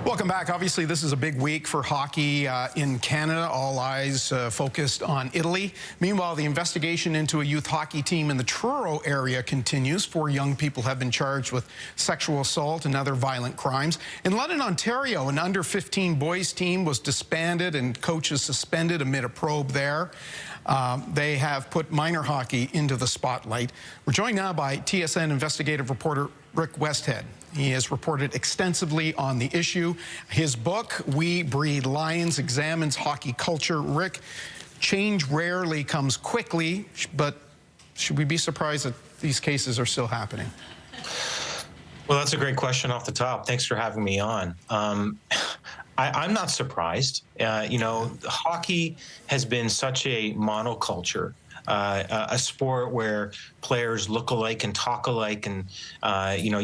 Welcome back. Obviously, this is a big week for hockey in Canada. All eyes focused on Italy. Meanwhile, the investigation into a youth hockey team in the Truro area continues. 4 young people have been charged with sexual assault and other violent crimes. In London, Ontario, an under-15 boys team was disbanded and coaches suspended amid a probe there. They have put minor hockey into the spotlight. We're joined now by TSN investigative reporter Rick Westhead. He has reported extensively on the issue. His book, We Breed Lions, examines hockey culture. Rick, change rarely comes quickly, but should we be surprised that these cases are still happening? Well, that's a great question off the top. Thanks for having me on. I'm not surprised. You know, hockey has been such a monoculture, a sport where players look alike and talk alike, and you know,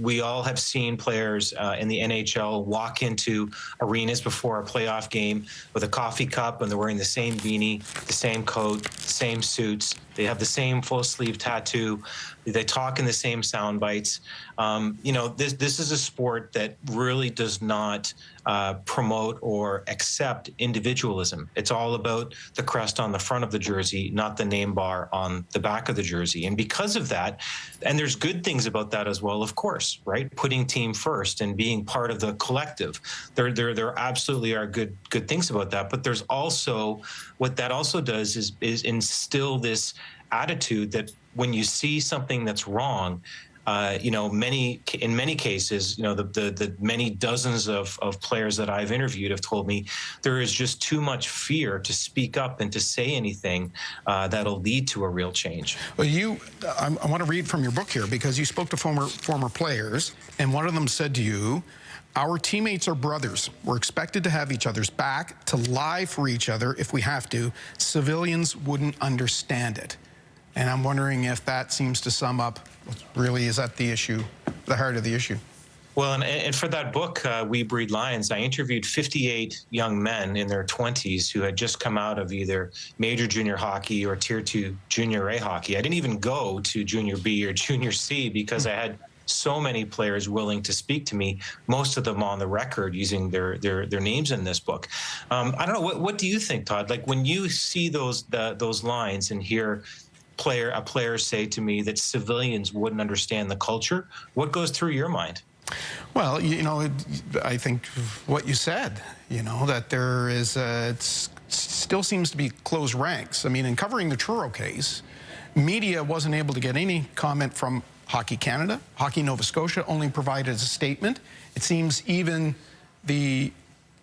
we all have seen players in the NHL walk into arenas before a playoff game with a coffee cup, and they're wearing the same beanie, the same coat, the same suits. They have the same full sleeve tattoo. They talk in the same sound bites. You know, this is a sport that really does not promote or accept individualism. It's all about the crest on the front of the jersey, not the name bar on the back of the jersey. And because of that, and there's good things about that as well, of course, right? Putting team first and being part of the collective. There absolutely are good things about that. But there's also, what that also does is instill this attitude that when you see something that's wrong, you know, in many cases, you know, the many dozens of players that I've interviewed have told me there is just too much fear to speak up and to say anything that'll lead to a real change. Well, I want to read from your book here, because you spoke to former players, and one of them said to you, "Our teammates are brothers. We're expected to have each other's back, to lie for each other if we have to. Civilians wouldn't understand it." And I'm wondering if that seems to sum up, really, is that the issue, the heart of the issue? Well, and for that book, We Breed Lions, I interviewed 58 young men in their 20s who had just come out of either major junior hockey or Tier 2 junior A hockey. I didn't even go to junior B or junior C because I had so many players willing to speak to me, most of them on the record using their names in this book. I don't know, what do you think, Todd? Like, when you see those lines and hear a player say to me that civilians wouldn't understand the culture, what goes through your mind? Well, you know, I think what you said, you know, that there is, it still seems to be closed ranks. I mean, in covering the Truro case, media wasn't able to get any comment from Hockey Canada. Hockey Nova Scotia only provided a statement. It seems even the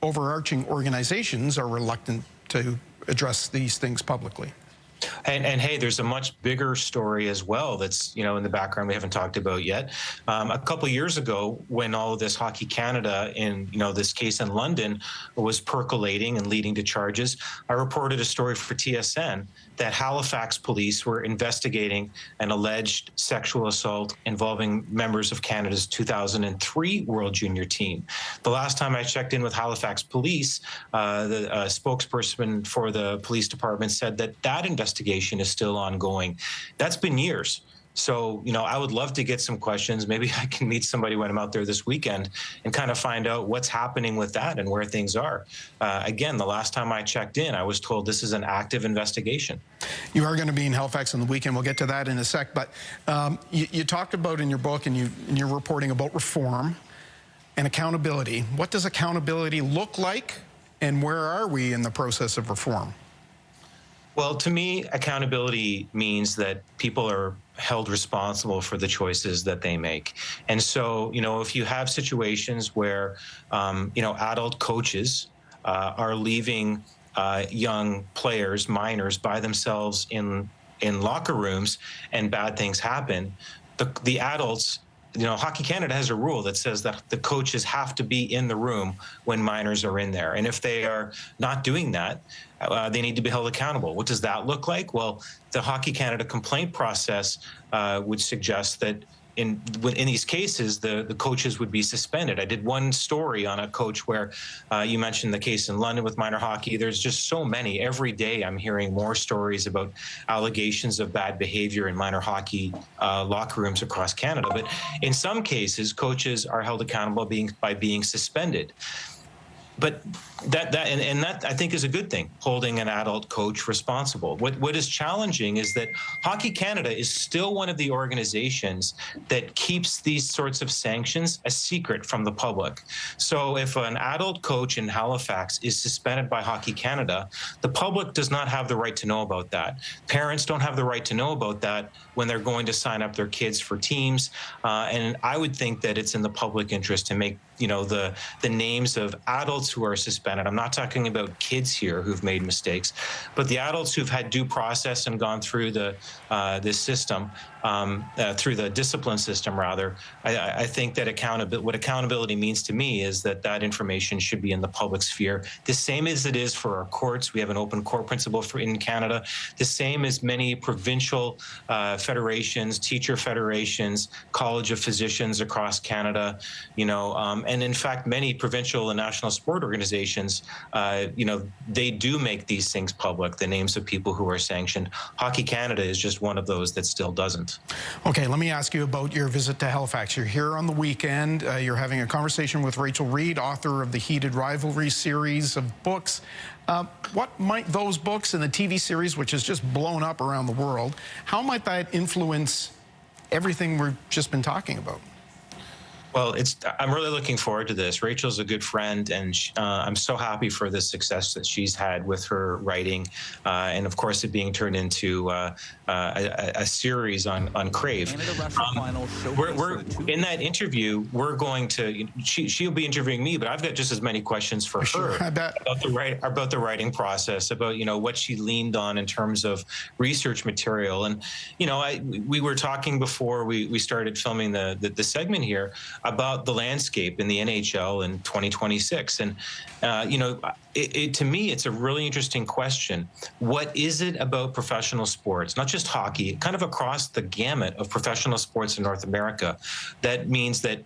overarching organizations are reluctant to address these things publicly. And hey, there's a much bigger story as well that's, you know, in the background we haven't talked about yet. A couple of years ago, when all of this Hockey Canada in, you know, this case in London was percolating and leading to charges, I reported a story for TSN that Halifax police were investigating an alleged sexual assault involving members of Canada's 2003 World Junior team. The last time I checked in with Halifax police, the spokesperson for the police department said that investigation is still ongoing. That's been years. So, you know, I would love to get some questions. Maybe I can meet somebody when I'm out there this weekend and kind of find out what's happening with that and where things are. Again, the last time I checked in, I was told this is an active investigation. You are going to be in Halifax on the weekend. We'll get to that in a sec. But you talked about in your book, and you're reporting about reform and accountability. What does accountability look like, and where are we in the process of reform? Well, to me, accountability means that people are held responsible for the choices that they make. And so, you know, if you have situations where, you know, adult coaches are leaving young players, minors, by themselves in locker rooms, and bad things happen, the adults, you know, Hockey Canada has a rule that says that the coaches have to be in the room when minors are in there. And if they are not doing that, they need to be held accountable. What does that look like? Well, the Hockey Canada complaint process would suggest that in these cases, the coaches would be suspended. I did one story on a coach where you mentioned the case in London with minor hockey. There's just so many. Every day I'm hearing more stories about allegations of bad behavior in minor hockey locker rooms across Canada. But in some cases, coaches are held accountable by being suspended. But that I think is a good thing, holding an adult coach responsible. What is challenging is that Hockey Canada is still one of the organizations that keeps these sorts of sanctions a secret from the public. So if an adult coach in Halifax is suspended by Hockey Canada, the public does not have the right to know about that. Parents don't have the right to know about that when they're going to sign up their kids for teams. And I would think that it's in the public interest to make the names of adults who are suspended. I'm not talking about kids here who've made mistakes, but the adults who've had due process and gone through this system, through the discipline system, rather. I think that what accountability means to me is that information should be in the public sphere, the same as it is for our courts. We have an open court principle in Canada, the same as many provincial federations, teacher federations, College of Physicians across Canada, and in fact, many provincial and national sport organizations, they do make these things public, the names of people who are sanctioned. Hockey Canada is just one of those that still doesn't. Okay, let me ask you about your visit to Halifax. You're here on the weekend. You're having a conversation with Rachel Reed, author of the Heated Rivalry series of books. What might those books and the TV series, which has just blown up around the world, how might that influence everything we've just been talking about? Well, I'm really looking forward to this. Rachel's a good friend, and I'm so happy for the success that she's had with her writing, and of course, it being turned into a series on Crave. We're in that interview. We're going to. She'll be interviewing me, but I've got just as many questions for her about the writing process, about what she leaned on in terms of research material, and we were talking before we started filming the segment here about the landscape in the NHL in 2026. And, to me, it's a really interesting question. What is it about professional sports, not just hockey, kind of across the gamut of professional sports in North America, that means that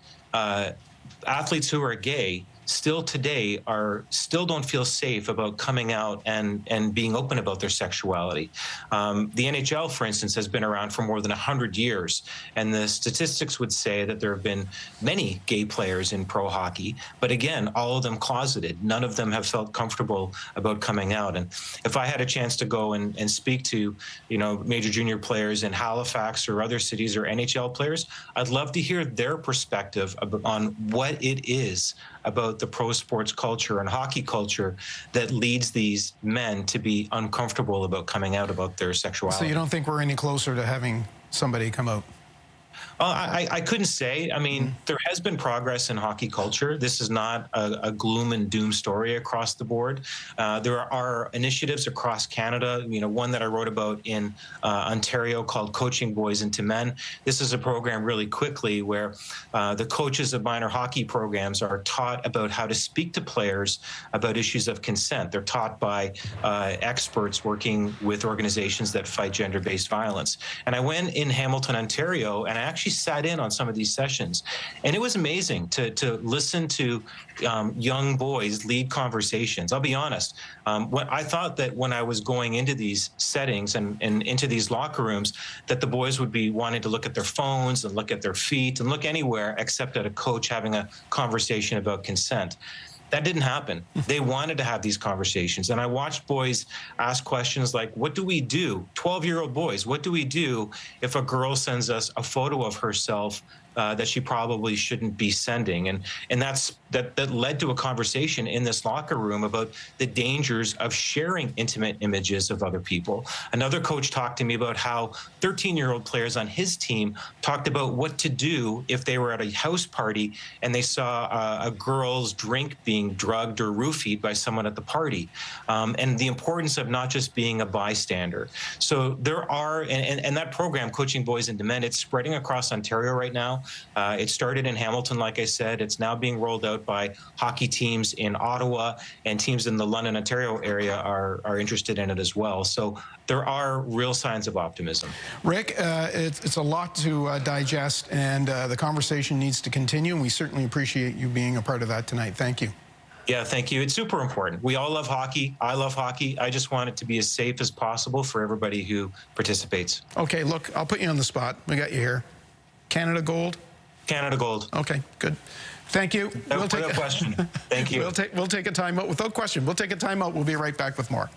athletes who are gay still today still don't feel safe about coming out and being open about their sexuality. The NHL, for instance, has been around for more than 100 years, and the statistics would say that there have been many gay players in pro hockey, but again, all of them closeted. None of them have felt comfortable about coming out. And if I had a chance to go and speak to, major junior players in Halifax or other cities or NHL players, I'd love to hear their perspective on what it is about the pro sports culture and hockey culture that leads these men to be uncomfortable about coming out about their sexuality. So you don't think we're any closer to having somebody come out? I couldn't say. I mean, there has been progress in hockey culture. This is not a gloom and doom story across the board. There are initiatives across Canada, one that I wrote about in Ontario called Coaching Boys into Men. This is a program really quickly where the coaches of minor hockey programs are taught about how to speak to players about issues of consent. They're taught by experts working with organizations that fight gender-based violence. And I went in Hamilton, Ontario, and I actually sat in on some of these sessions, and it was amazing to listen to young boys lead conversations. I'll be honest, I thought that when I was going into these settings and into these locker rooms, that the boys would be wanting to look at their phones and look at their feet and look anywhere except at a coach having a conversation about consent. That didn't happen. They wanted to have these conversations. And I watched boys ask questions like, what do we do? 12-year-old boys, what do we do if a girl sends us a photo of herself that she probably shouldn't be sending? And that led to a conversation in this locker room about the dangers of sharing intimate images of other people. Another coach talked to me about how 13-year-old players on his team talked about what to do if they were at a house party and they saw a girl's drink being drugged or roofied by someone at the party, and the importance of not just being a bystander. So there are, and that program, Coaching Boys into Men, it's spreading across Ontario right now. It started in Hamilton, like I said. It's now being rolled out by hockey teams in Ottawa, and teams in the London, Ontario area are interested in it as well. So there are real signs of optimism. Rick, it's a lot to digest, and the conversation needs to continue, and we certainly appreciate you being a part of that tonight. Thank you. Yeah, thank you. It's super important. We all love hockey. I love hockey. I just want it to be as safe as possible for everybody who participates. Okay, look, I'll put you on the spot. We got you here. Canada Gold? Canada Gold. Okay, good. Thank you. Without question. Thank you. We'll take a timeout. Without question, we'll take a timeout. We'll be right back with more.